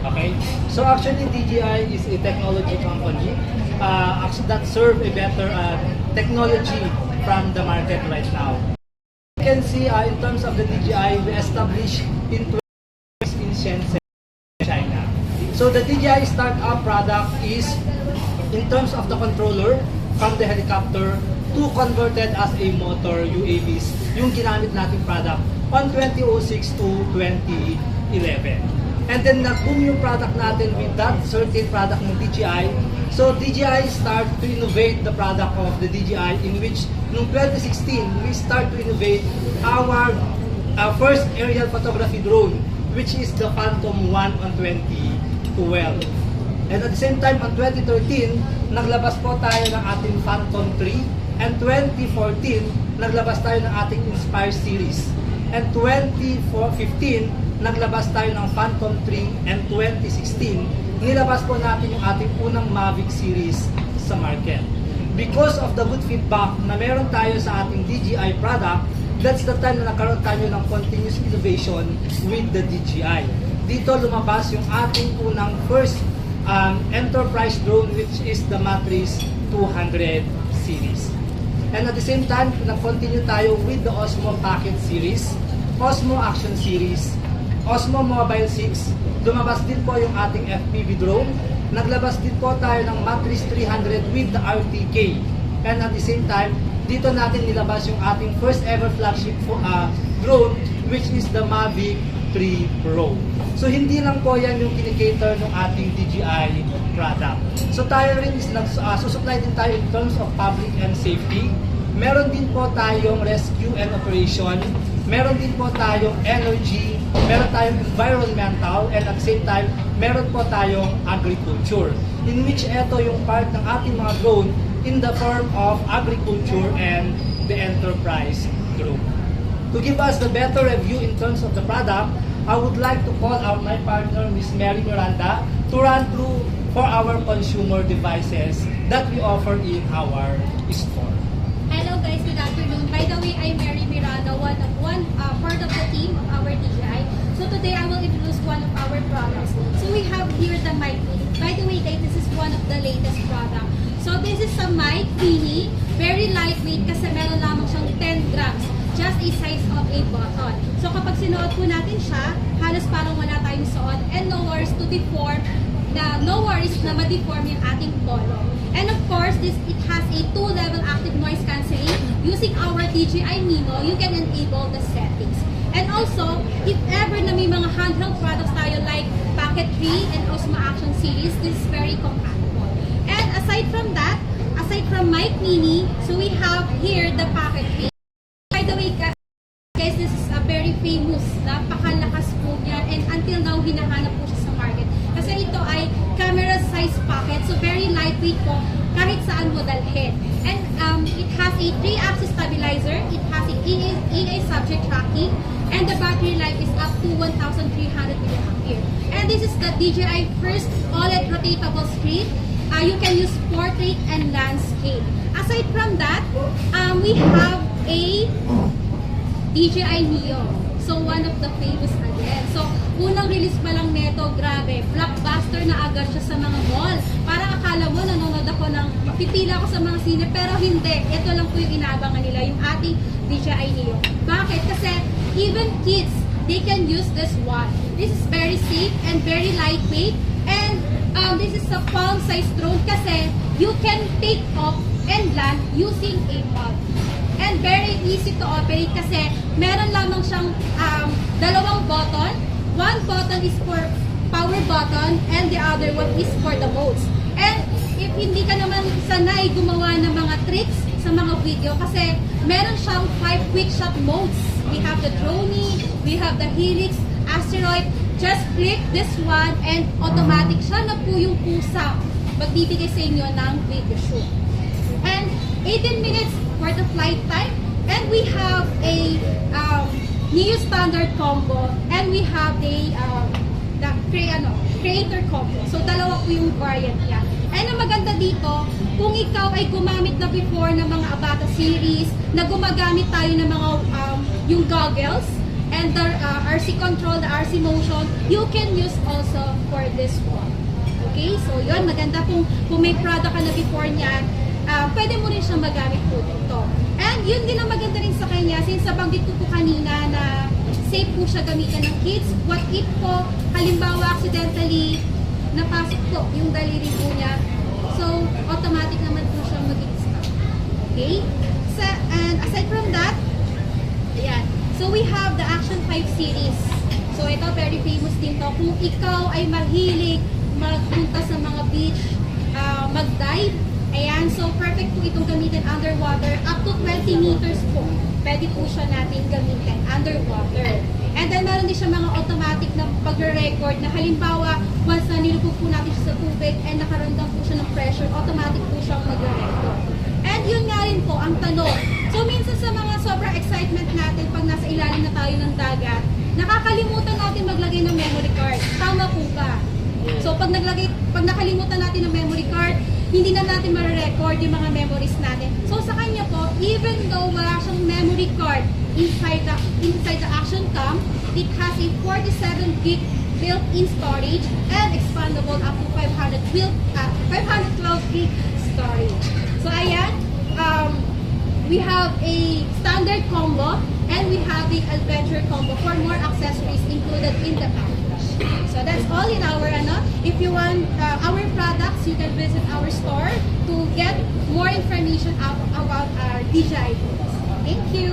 Okay? So actually, DJI is a technology company that serve a better technology from the market right now. You can see in terms of the DJI, we established in Shenzhen, China. So the DJI startup product is, in terms of the controller, from the helicopter to converted as a motor UAVs, yung ginamit nating product on 2006 to 2011. And then nag-boom yung product natin with that certain product ng DJI. So DJI start to innovate the product of the DJI, in which noong 2016, we start to innovate our first aerial photography drone, which is the Phantom 1 on 2012. And at the same time, on 2013, naglabas po tayo ng ating Phantom 3. And 2014, naglabas tayo ng ating Inspire series. And 2015, naglabas tayo ng Phantom 3. And 2016, nilabas po natin yung ating unang Mavic series sa market. Because of the good feedback na meron tayo sa ating DJI product, that's the time na nagkaroon tayo ng continuous innovation with the DJI. Dito lumabas yung ating unang first enterprise drone, which is the Matrice 200 series. And at the same time, nag-continue tayo with the Osmo Pocket series, Osmo Action series, Osmo Mobile 6. Lumabas din po yung ating FPV drone. Naglabas din po tayo ng Matrice 300 with the RTK. And at the same time, dito natin nilabas yung ating first ever flagship drone, which is the Mavic 3 Pro. So hindi lang po yan yung kinikater ng ating DJI product. So tayo rin is susupply din tayo in terms of public and safety. Meron din po tayong rescue and operation. Meron din po tayong energy. Meron tayong environmental. And at the same time, meron po tayong agriculture. In which ito yung part ng ating mga drone in the form of agriculture and the enterprise group. To give us the better review in terms of the product, I would like to call out my partner, Ms. Mary Miranda, to run through for our consumer devices that we offer in our store. Hello guys, good afternoon. By the way, I'm Mary Miranda, part of the team of our DJI. So today I will introduce one of our products. So we have here the mic. By the way guys, this is one of the latest product. So this is a mic mini, very lightweight kasi meron lamang siyang 10 grams. Just a size of a button. So kapag sinuot po natin siya, halos parang wala tayong suot and no worries na ma-deform yung ating polo. And of course, it has a 2-level active noise cancelling. Using our DJI Nemo, you can enable the settings. And also, if ever na may mga handheld products tayo like Pocket 3 and Osmo Action series, this is very compatible. And aside from that, aside from mic mini, so we have here the Pocket 3. By the way, guys, this is a very famous, napakalakas po niya, and until now, hinahanap po siya sa market. Kasi ito ay camera size pocket, so very lightweight po, kahit saan mo dalhin. And it has a 3-axis stabilizer, it has a EA subject tracking, and the battery life is up to 1,300 mAh. And this is the DJI first OLED rotatable screen. You can use portrait and landscape. Aside from that, we have a DJI Neo. So, one of the famous again. So, unang release pa lang neto, grabe, blockbuster na agad siya sa mga mall. Parang akala mo, nanonood ako pipila ako sa mga sine, pero hindi. Ito lang po yung inaabangan nila, yung ating DJI Neo. Bakit? Kasi, even kids, they can use this one. This is very safe and very lightweight. And, this is a palm-sized drone kasi you can take off and land using a palm. And very easy to operate kasi meron lamang siyang dalawang button. One button is for power button and the other one is for the modes. And if hindi ka naman sanay gumawa ng mga tricks sa mga video kasi meron siyang 5 quick shot modes. We have the Droney, we have the Helix, Asteroid. Just click this one and automatic siya na po yung pusa magbibigay sa inyo ng video shoot. And 18 minutes for the flight time, and we have a Neo standard combo, and we have the creator combo. So dalawa po yung variant niya. And ang maganda dito, kung ikaw ay gumamit na before ng mga Avata series, na gumagamit tayo ng mga yung goggles, and the RC control, the RC motion, you can use also for this one. Okay, so yun, maganda kung may product ka na before niyan, pwede mo rin siyang magamit po dito. And yun din ang maganda rin sa kanya, since nabanggit ko po kanina na safe po siya gamitan ng kids. What if po, halimbawa accidentally, napasok po yung daliri po niya, so automatic naman po siyang mag-stop. Okay? So, and aside from that, ayan. So we have the Action 5 series. So ito, very famous din to. Kung ikaw ay mahilig magpunta sa mga beach, mag-dive, ayan, so perfect po itong gamitin underwater. Up to 20 meters po, pwede po siya natin gamitin underwater. And then meron din siya mga automatic na pagre-record na halimbawa, once na nilubog po natin siya sa tubig and nakaramdam po siya ng pressure, automatic po siyang magre-record. And yun nga rin po ang tanong. So minsan sa mga sobrang excitement natin pag nasa ilalim na tayo ng dagat, nakakalimutan natin maglagay ng memory card. Tama po ba? So pag nakalimutan natin ng memory card, hindi na natin ma-record yung mga memories natin. So sa kanya po, even though wala siyang memory card inside the Action Cam, it has a 47 gig built-in storage and expandable up to 512 gig storage. So ayan, we have a standard combo and we have the adventure combo for more accessories included in the package. So that's all in our if you want our products, you can visit our store to get more information about our DJI tools. Thank you.